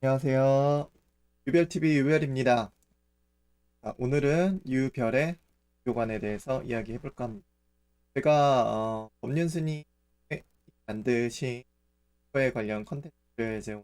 안녕하세요. 유별TV 유별입니다. 오늘은 유별의 교관에 대해서 이야기해볼까 합니다. 제가 법륜스님이 만드신 교회 관련 컨텐츠를 이제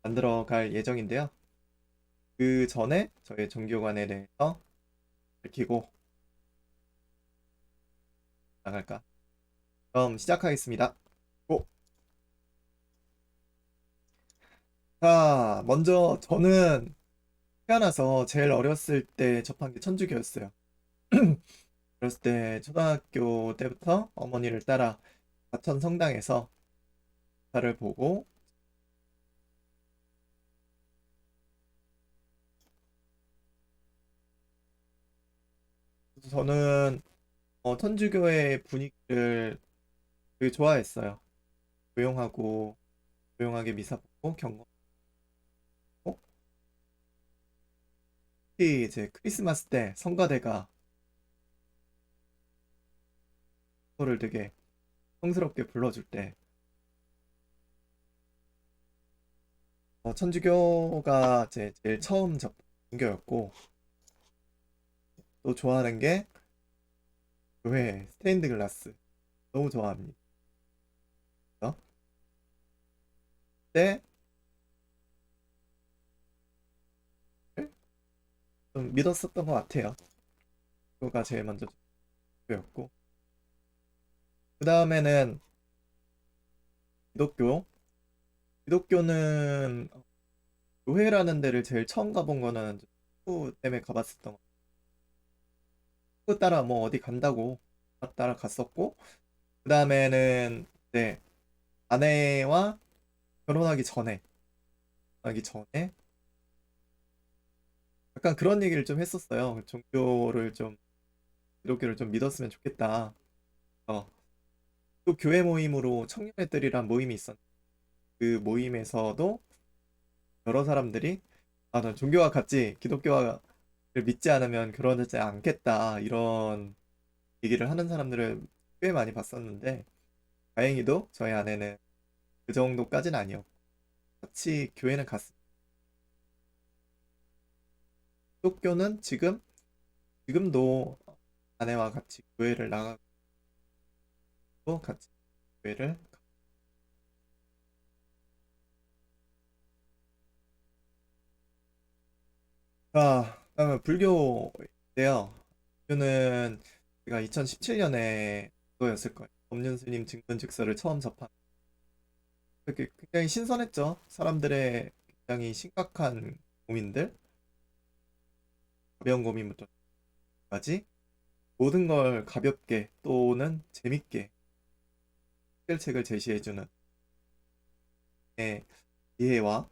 만들어 갈 예정인데요. 그 전에 저희 종교관에 대해서 밝히고 나갈까? 그럼 시작하겠습니다. 고! 자, 먼저 저는 태어나서 제일 어렸을 때 접한 게 천주교였어요. 그랬을 때 초등학교 때부터 어머니를 따라 과천 성당에서 사를 보고 저는 천주교의 분위기를 되게 좋아했어요. 조용하고 조용하게 미사 보고 경건하고 특히 이제 크리스마스 때 성가대가 소를 되게 성스럽게 불러줄 때 천주교가 제 제일 처음 접한 종교였고 또 좋아하는 게 교회 스테인드 글라스 너무 좋아합니다. 때 좀 믿었었던 것 같아요. 그거가 제일 먼저 종교였고 그 다음에는 기독교. 기독교는 교회라는 데를 제일 처음 가본 거는 친구 때문에 가봤었던 거. 친구 따라 뭐 어디 간다고 따라 갔었고 그 다음에는 이제 아내와 결혼하기 전에 하기 전에 약간 그런 얘기를 좀 했었어요. 종교를 좀 기독교를 좀 믿었으면 좋겠다. 또 교회 모임으로 청년회들이란 모임이 있었는데 그 모임에서도 여러 사람들이 난 종교와 같이 기독교를 믿지 않으면 결혼하지 않겠다 이런 얘기를 하는 사람들을 꽤 많이 봤었는데 다행히도 저희 아내는 그 정도까지는 아니었고 같이 교회는 갔습니다. 기독교는 지금도 아내와 같이 교회를 나가고 같이 교회를 그다음에 불교인데요. 불교는 제가 2017년에 그거였을 거예요. 법륜스님 증권즉서를 처음 접한. 그게 굉장히 신선했죠. 사람들의 굉장히 심각한 고민들, 가벼운 고민부터까지 모든 걸 가볍게 또는 재밌게 해결책을 제시해주는 이해와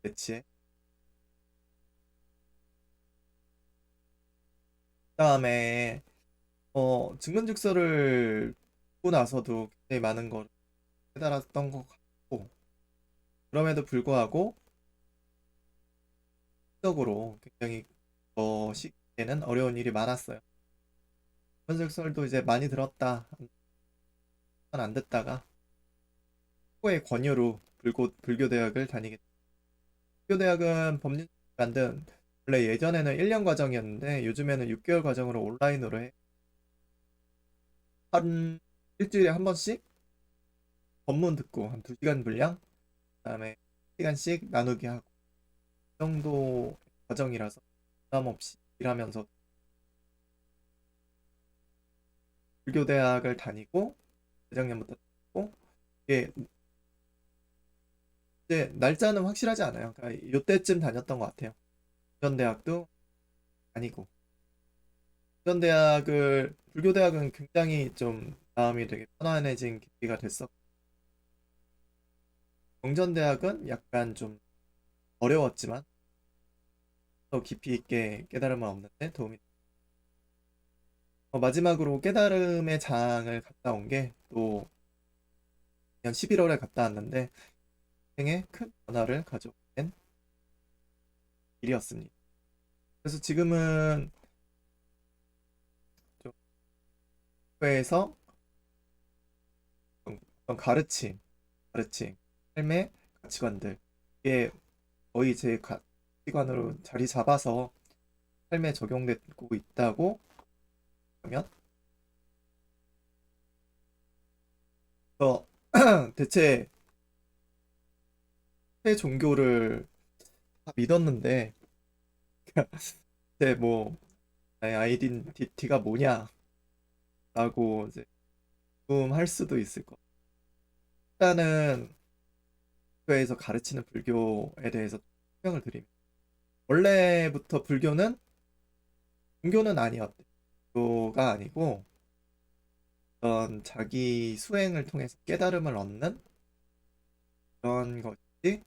배치에 그다음에 증권즉서를 보고 나서도 굉장히 많은 걸 깨달았던 것 같고 그럼에도 불구하고 적으로 굉장히 시기에는 어려운 일이 많았어요. 증권즉서도 이제 많이 들었다 안 듣다가 후의 권유로 불교대학을 다니게 됐어요. 불교대학은 법률 만든 원래 예전에는 1년 과정이었는데 요즘에는 6개월 과정으로 온라인으로 해. 한 일주일에 한 번씩 법문 듣고 한 2시간 분량 그다음에 1시간씩 나누기 하고 그 정도 과정이라서 부담 없이 일하면서 불교대학을 다니고 재작년부터 다니고 이게 이제 날짜는 확실하지 않아요. 그러니까 이때쯤 다녔던 것 같아요. 전대학도 아니고 불교대학은 굉장히 좀 마음이 되게 편안해진 계기가 됐었고 경전대학은 약간 좀 어려웠지만 더 깊이 있게 깨달음은 없는데 도움이 마지막으로 깨달음의 장을 갔다 온 게 또 그냥 11월에 갔다 왔는데 생에 큰 변화를 가져온 일이었습니다. 그래서 지금은 좀 교회에서 어떤 가르침, 삶의 가치관들 이게 거의 제 가치관으로 자리 잡아서 삶에 적용되고 있다고 하면 어, 대체 새 종교를 다 믿었는데 제 뭐 나의 아이덴티티가 뭐냐라고 이제 궁금할 수도 있을 것 같아요. 일단은 교회에서 가르치는 불교에 대해서 설명을 드리면 원래부터 불교는 종교는 아니었대. 종교가 아니고 어떤 자기 수행을 통해서 깨달음을 얻는 그런 것이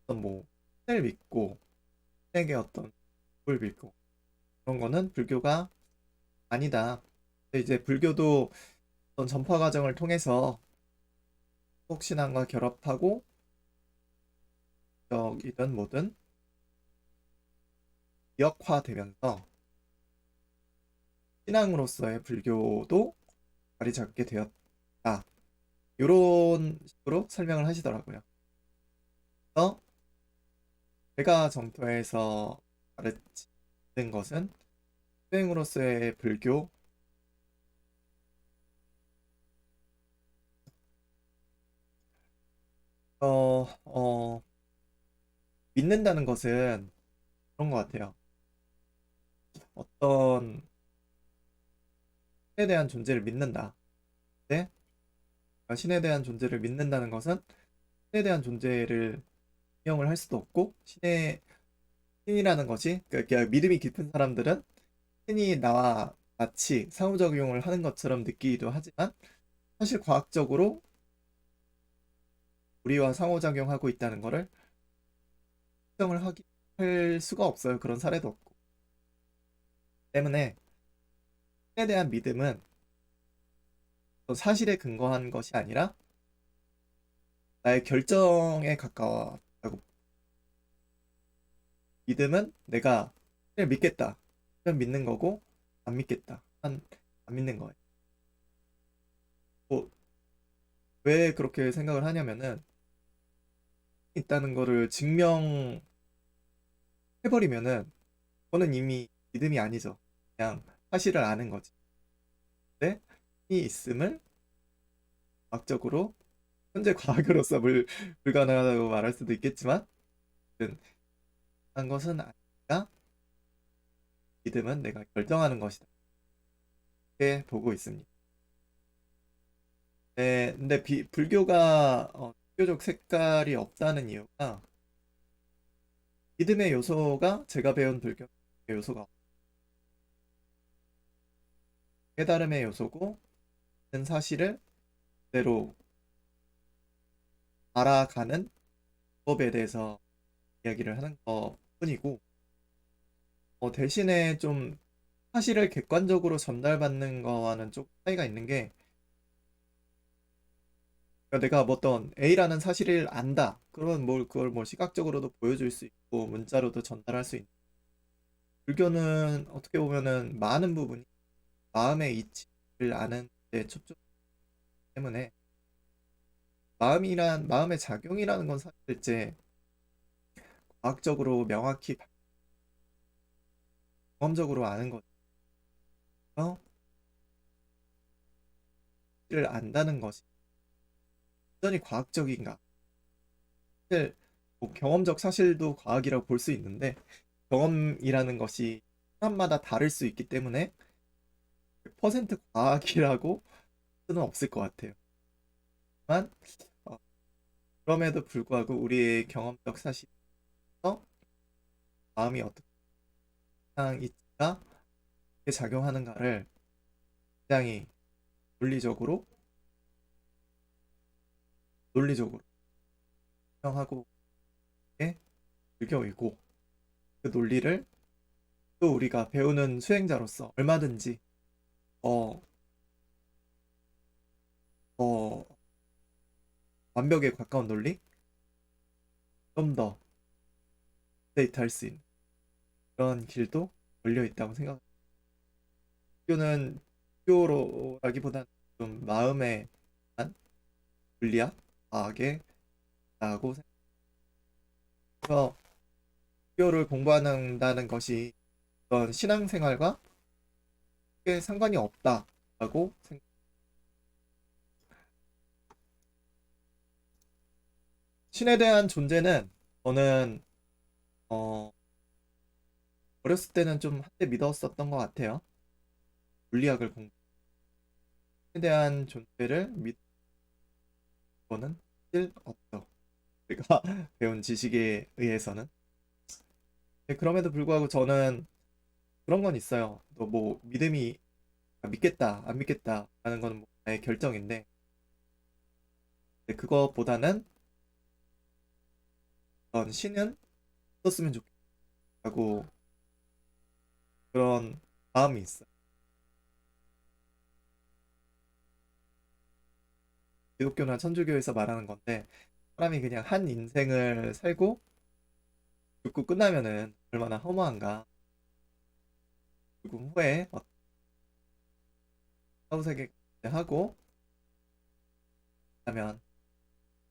어떤 뭐 신을 믿고 신에게 어떤 을 믿고 그런 거는 불교가 아니다. 근데 이제 불교도 어떤 전파 과정을 통해서 속신앙과 결합하고 이든 뭐든 기억화되면서 신앙으로서의 불교도 자리 잡게 되었다. 이런 식으로 설명을 하시더라고요. 그래서 제가 정토에서 가르치는 것은 수행으로서의 불교, 어, 어, 믿는다는 것은 그런 것 같아요. 어떤 신에 대한 존재를 믿는다. 네? 신에 대한 존재를 믿는다는 것은 신에 대한 존재를 인정을 할 수도 없고 신이라는 것이 그러니까 믿음이 깊은 사람들은 신이 나와 마치 상호작용을 하는 것처럼 느끼기도 하지만 사실 과학적으로 우리와 상호작용하고 있다는 것을 측정을 할 수가 없어요. 그런 사례도 없고 때문에 신에 대한 믿음은 사실에 근거한 것이 아니라 나의 결정에 가까워하고 믿음은 내가 신을 믿겠다. 그냥 믿는 거고 안 믿겠다. 안 믿는 거예요. 뭐, 왜 그렇게 생각을 하냐면은 있다는 거를 증명해버리면은 그거는 이미 믿음이 아니죠. 그냥 사실을 아는 거지. 근데 이 있음을 과학적으로 현재 과학으로서 불가능하다고 말할 수도 있겠지만 한 것은 아니라 믿음은 내가 결정하는 것이다. 이렇게 보고 있습니다. 네, 근데 불교가 종교적 색깔이 없다는 이유가 믿음의 요소가 제가 배운 불교 요소가 깨달음의 요소고 사실을 그대로 알아가는 법에 대해서 이야기를 하는 것 뿐이고 대신에 좀 사실을 객관적으로 전달받는 거와는 좀 차이가 있는 게 그러니까 내가 뭐 어떤 A라는 사실을 안다. 그러면 뭘 그걸 뭐 시각적으로도 보여줄 수 있고 문자로도 전달할 수 있는 불교는 어떻게 보면은 많은 부분이 마음의 이치를 아는 데 초점 때문에 마음의 작용이라는 건 사실 이제 과학적으로 명확히 경험적으로 아는 거죠. 를 안다는 것이 완전히 과학적인가? 사실 뭐 경험적 사실도 과학이라고 볼 수 있는데 경험이라는 것이 사람마다 다를 수 있기 때문에 100% 과학이라고 수는 없을 것 같아요. 하지만 어, 그럼에도 불구하고 우리의 경험적 사실에서 마음이 어떻게 이치가 어떻게 작용하는가를 굉장히 논리적으로 설명하고 있는 게 불교이고 그 논리를 또 우리가 배우는 수행자로서 얼마든지 어, 어, 완벽에 가까운 논리 좀 더 데이트할 수 있는 그런 길도 열려 있다고 생각합니다. 불교는 불교라기보다는 좀 마음의 한 물리학, 과학에 나고 그래서 종교를 공부한다는 것이 어떤 신앙생활과 크게 상관이 없다라고 생각. 신에 대한 존재는 저는 어, 어렸을 때는 좀 한때 믿었었던 것 같아요. 물리학을 공부에 대한 존재를 믿고는 사실 없죠. 제가 배운 지식에 의해서는. 네, 그럼에도 불구하고 저는 그런 건 있어요. 또 뭐 믿음이 믿겠다, 안 믿겠다 하는 건 뭐 나의 결정인데 근데 그것보다는 어떤 신은 없었으면 좋겠다고 그런 마음이 있어요. 기독교나 천주교에서 말하는 건데 사람이 그냥 한 인생을 살고 죽고 끝나면은 얼마나 허무한가. 죽음 후에 사후세계 하고 하면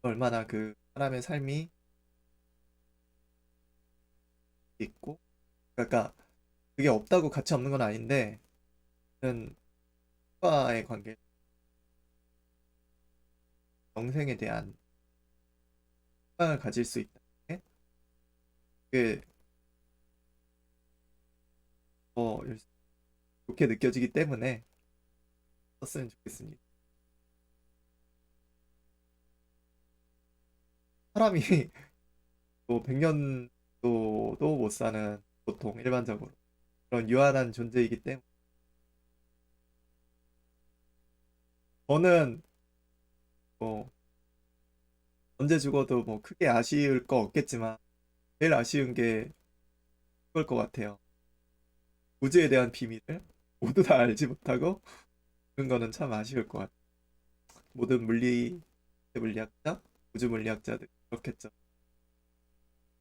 얼마나 그 사람의 삶이 있고 그러니까 그게 없다고 가치 없는 건 아닌데 는 과의 관계 영생에 대한 희망을 가질 수 있다. 그게 더 좋게 느껴지기 때문에 썼으면 좋겠습니다. 사람이 또 100년도도 못 사는 보통 일반적으로 그런 유한한 존재이기 때문에 저는 뭐 언제 죽어도 뭐 크게 아쉬울 거 없겠지만 제일 아쉬운 게 그걸 것 같아요. 우주에 대한 비밀을 모두 다 알지 못하고 그런 거는 참 아쉬울 것 같아요. 모든 물리학자, 우주 물리학자들 그렇겠죠.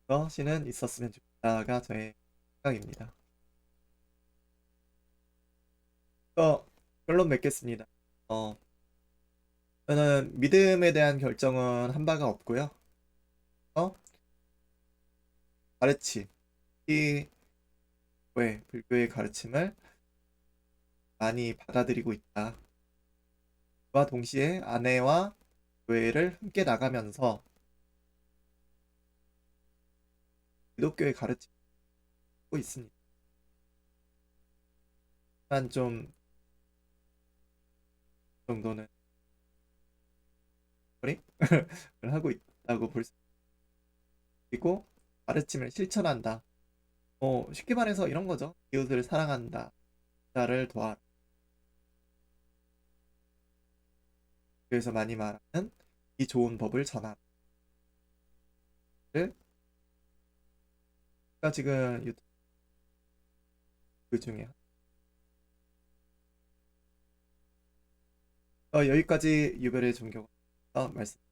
그래서 신은 있었으면 좋겠다가 저의 생각입니다. 결론 맺겠습니다. 어, 저는 믿음에 대한 결정은 한 바가 없고요. 어, 가르침, 이 불교의 가르침을 많이 받아들이고 있다. 그와 동시에 아내와 교회를 함께 나가면서 기독교의 가르침을 하고 있습니다. 한좀 정도는 를 하고 있다고 볼 수 있고 가르침을 실천한다. 쉽게 말해서 이런 거죠. 이웃을 사랑한다. 나를 도와라. 그래서 많이 말하는 이 좋은 법을 전하를 제가 지금 유튜브 중에 여기까지 유별의 종교가 말씀드립니다.